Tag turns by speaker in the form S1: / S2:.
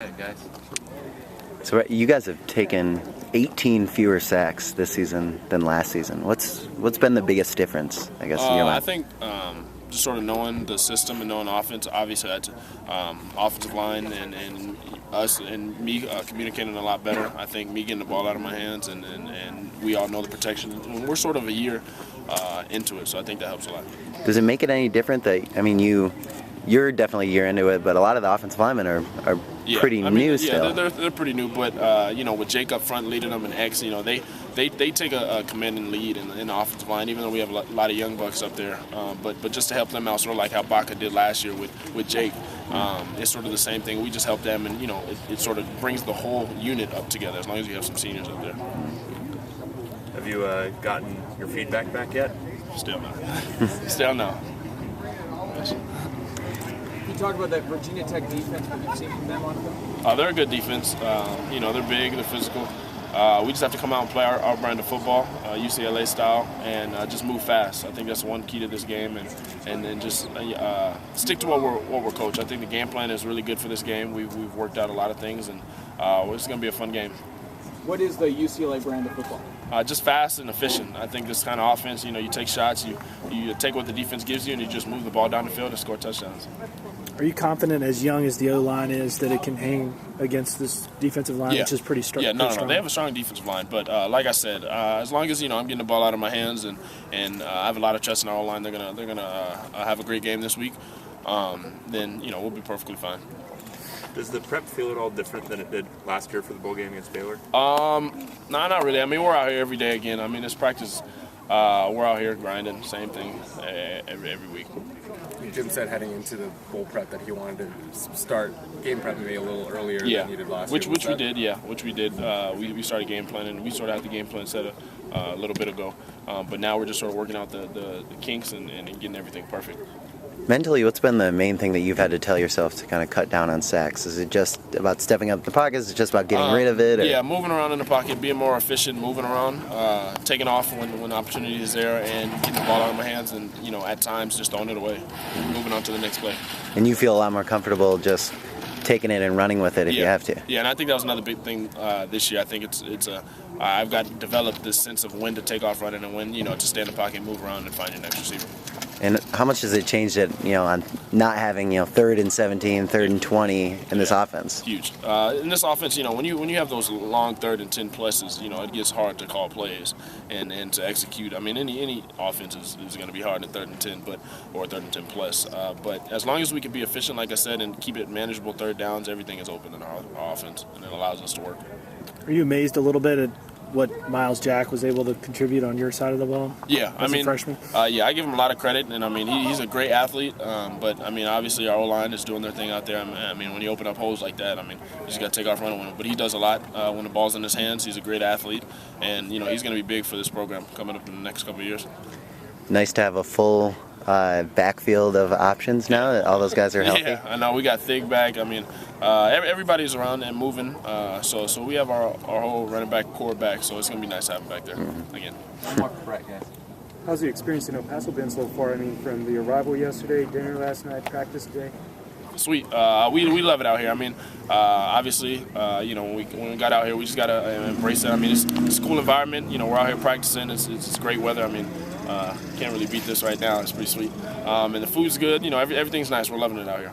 S1: Hey guys.
S2: So you guys have taken 18 fewer sacks this season than last season. What's been the biggest difference, I guess?
S3: I think just sort of knowing the system and knowing the offense. Obviously, that's offensive line and us and me communicating a lot better. I think me getting the ball out of my hands and we all know the protection. And we're sort of a year into it, so I think that helps a lot.
S2: Does it make it any different that, I mean, you're definitely a year into it, but a lot of the offensive linemen are pretty new still.
S3: Yeah, they're pretty new, but with Jake up front leading them and X, they take a commanding lead in the offensive line, even though we have a lot of young bucks up there. But just to help them out, sort of like how Baca did last year with Jake, it's sort of the same thing. We just help them, and it sort of brings the whole unit up together as long as you have some seniors up there.
S1: Have you gotten your feedback back yet?
S3: Still no. Still no.
S4: Can you talk about that Virginia Tech defense, what you've seen from them on film?
S3: They're a good defense. They're big, they're physical. We just have to come out and play our brand of football, UCLA style, and just move fast. I think that's one key to this game, and then just stick to what we're coached. I think the game plan is really good for this game. We've worked out a lot of things, and it's going to be a fun game.
S4: What is the UCLA brand of football?
S3: Just fast and efficient. I think this kind of offense, you take shots, you take what the defense gives you, and you just move the ball down the field and score touchdowns.
S5: Are you confident, as young as the O-line is, that it can hang against this defensive line, which is pretty strong?
S3: Yeah, no. They have a strong defensive line. But like I said, as long as I'm getting the ball out of my hands and I have a lot of trust in our O-line, they're gonna have a great game this week. Then we'll be perfectly fine.
S1: Does the prep feel at all different than it did last year for the bowl game against Baylor?
S3: No, not really. I mean, we're out here every day again. I mean, it's practice. We're out here grinding, same thing every week.
S6: Jim said heading into the bowl prep that he wanted to start game prep maybe a little earlier than he did last year. Which we did. We started game planning. We sort of had the game plan set a little bit ago. But now we're just sort of working out the kinks and getting everything perfect.
S2: Mentally, what's been the main thing that you've had to tell yourself to kind of cut down on sacks? Is it just about stepping up the pocket? Is it just about getting rid of it? Or?
S3: Yeah, moving around in the pocket, being more efficient, moving around, taking off when the opportunity is there, and getting the ball out of my hands, and at times just throwing it away, moving on to the next play.
S2: And you feel a lot more comfortable just taking it and running with it if you have to.
S3: Yeah, and I think that was another big thing this year. I think I've got developed this sense of when to take off running and when to stay in the pocket, move around, and find your next receiver.
S2: And how much has it changed it, on not having 3rd and 17, 3rd and 20 in this offense?
S3: Huge. In this offense, when you have those long 3rd and 10 pluses, it gets hard to call plays and to execute. I mean, any offense is going to be hard in 3rd and 10, or 3rd and 10 plus. But as long as we can be efficient, like I said, and keep it manageable 3rd downs, everything is open in our offense, and it allows us to work.
S5: Are you amazed a little bit at what Miles Jack was able to contribute on your side of the ball?
S3: Yeah,
S5: as a freshman?
S3: I give him a lot of credit, and I mean he's a great athlete. But I mean obviously our O-line is doing their thing out there. I mean when you open up holes like that, I mean you just got to take off running with him. But he does a lot when the ball's in his hands. He's a great athlete, and he's going to be big for this program coming up in the next couple of years. Nice
S2: to have a full backfield of options now that all those guys are healthy.
S3: Yeah, I know we got Thig back. I mean, everybody's around and moving. So we have our whole running back core back. So it's gonna be nice to have him back there again.
S5: How's the experience in El Paso been so far? I mean, from the arrival yesterday, dinner last night, practice today.
S3: Sweet. We love it out here. I mean, obviously, when we got out here, we just gotta embrace it. I mean, it's a cool environment. We're out here practicing. It's great weather. I mean. Can't really beat this right now. It's pretty sweet. And the food's good. Everything's nice. We're loving it out here.